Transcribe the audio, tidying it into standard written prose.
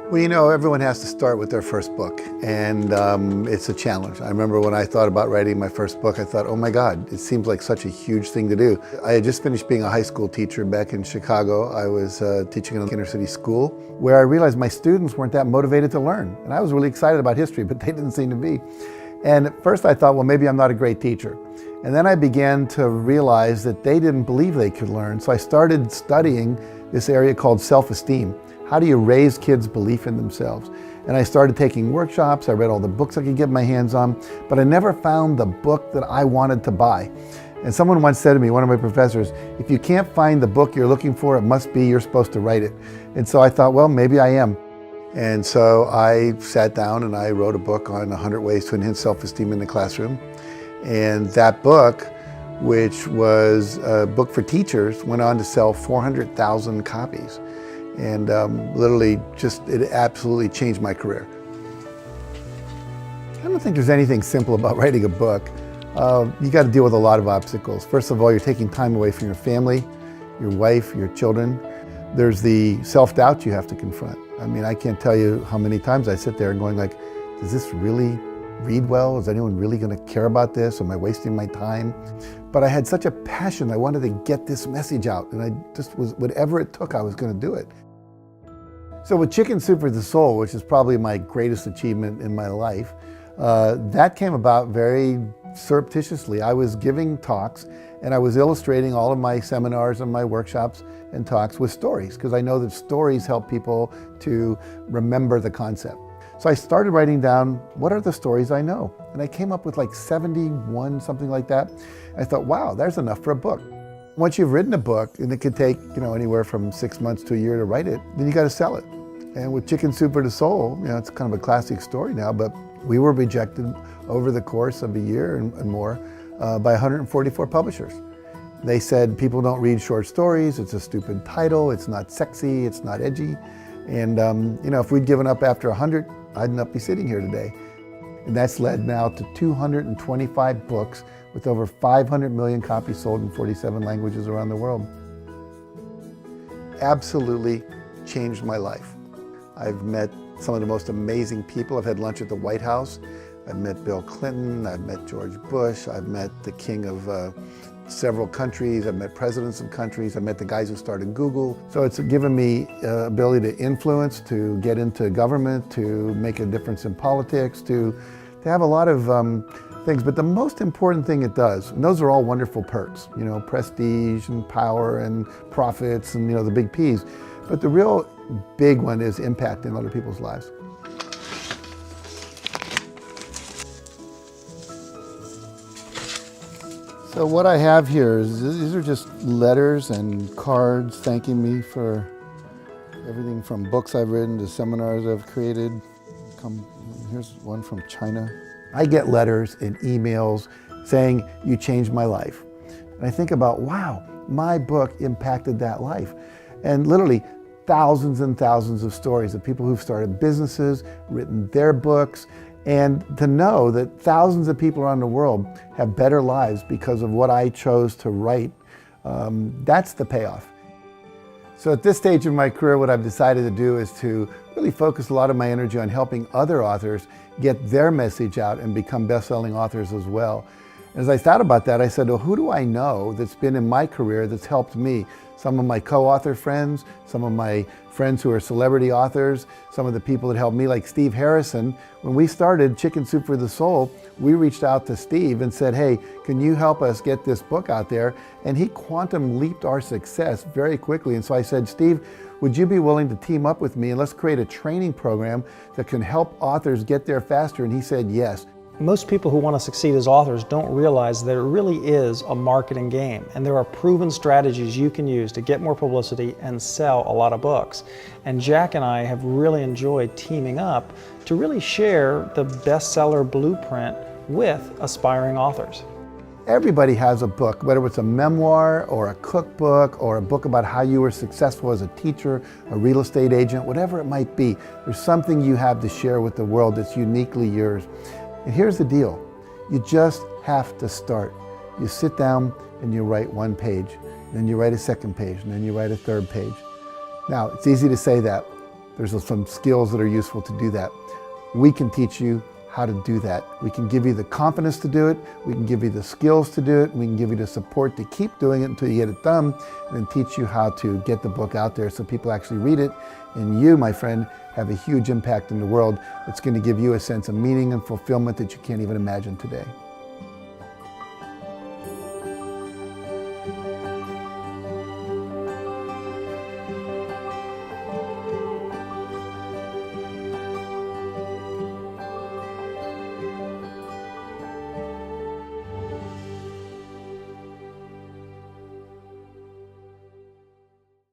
Well, you know, everyone has to start with their first book, and it's a challenge. I remember when I thought about writing my first book, I thought, oh my God, it seems like such a huge thing to do. I had just finished being a high school teacher back in Chicago. I was teaching in an inner city school where I realized my students weren't that motivated to learn. And I was really excited about history, but they didn't seem to be. And at first I thought, well, maybe I'm not a great teacher. And then I began to realize that they didn't believe they could learn. So I started studying this area called self-esteem. How do you raise kids' belief in themselves? And I started taking workshops. I read all the books I could get my hands on, but I never found the book that I wanted to buy. And someone once said to me, one of my professors, if you can't find the book you're looking for, it must be you're supposed to write it. And so I thought, well, maybe I am. And so I sat down and I wrote a book on 100 ways to enhance self-esteem in the classroom. And that book, which was a book for teachers, went on to sell 400,000 copies. And literally it absolutely changed my career. I don't think there's anything simple about writing a book. You got to deal with a lot of obstacles. First of all, you're taking time away from your family, your wife, your children. There's the self-doubt you have to confront. I mean, I can't tell you how many times I sit there and going like, does this really read well? Is anyone really going to care about this? Am I wasting my time? But I had such a passion. I wanted to get this message out, and I just was, whatever it took, I was going to do it. So with Chicken Soup for the Soul, which is probably my greatest achievement in my life, that came about very surreptitiously. I was giving talks and I was illustrating all of my seminars and my workshops and talks with stories, because I know that stories help people to remember the concept. So I started writing down, what are the stories I know? And I came up with like 71, something like that. I thought, wow, there's enough for a book. Once you've written a book, and it could take, anywhere from 6 months to a year to write it, then you got to sell it. And with Chicken Soup for the Soul, it's kind of a classic story now, but we were rejected over the course of a year and more by 144 publishers. They said, people don't read short stories, it's a stupid title, it's not sexy, it's not edgy. And if we'd given up after 100, I'd not be sitting here today. And that's led now to 225 books with over 500 million copies sold in 47 languages around the world. Absolutely changed my life. I've met some of the most amazing people. I've had lunch at the White House. I've met Bill Clinton, I've met George Bush, I've met the king of several countries, I've met presidents of countries, I've met the guys who started Google. So it's given me ability to influence, to get into government, to make a difference in politics, to have a lot of things. But the most important thing it does, and those are all wonderful perks, prestige and power and profits and the big P's. But the real big one is impacting other people's lives. So what I have here is, these are just letters and cards thanking me for everything from books I've written to seminars I've created. Here's one from China. I get letters and emails saying, you changed my life. And I think about, wow, my book impacted that life. And literally thousands and thousands of stories of people who've started businesses, written their books, and to know that thousands of people around the world have better lives because of what I chose to write, that's the payoff. So at this stage of my career, what I've decided to do is to really focus a lot of my energy on helping other authors get their message out and become best-selling authors as well. And as I thought about that, I said, well, who do I know that's been in my career that's helped me? Some of my co-author friends, some of my friends who are celebrity authors, some of the people that helped me, like Steve Harrison. When we started Chicken Soup for the Soul, we reached out to Steve and said, hey, can you help us get this book out there? And he quantum leaped our success very quickly. And so I said, Steve, would you be willing to team up with me and let's create a training program that can help authors get there faster? And he said, yes. Most people who want to succeed as authors don't realize that it really is a marketing game, and there are proven strategies you can use to get more publicity and sell a lot of books. And Jack and I have really enjoyed teaming up to really share the bestseller blueprint with aspiring authors. Everybody has a book, whether it's a memoir or a cookbook or a book about how you were successful as a teacher, a real estate agent, whatever it might be. There's something you have to share with the world that's uniquely yours. And here's the deal, you just have to start. You sit down and you write one page, then you write a second page, and then you write a third page. Now, it's easy to say that, There's some skills that are useful to do that. We can teach you how to do that. We can give you the confidence to do it, we can give you the skills to do it, we can give you the support to keep doing it until you get it done, and then teach you how to get the book out there so people actually read it. And you, my friend, have a huge impact in the world. It's going to give you a sense of meaning and fulfillment that you can't even imagine today.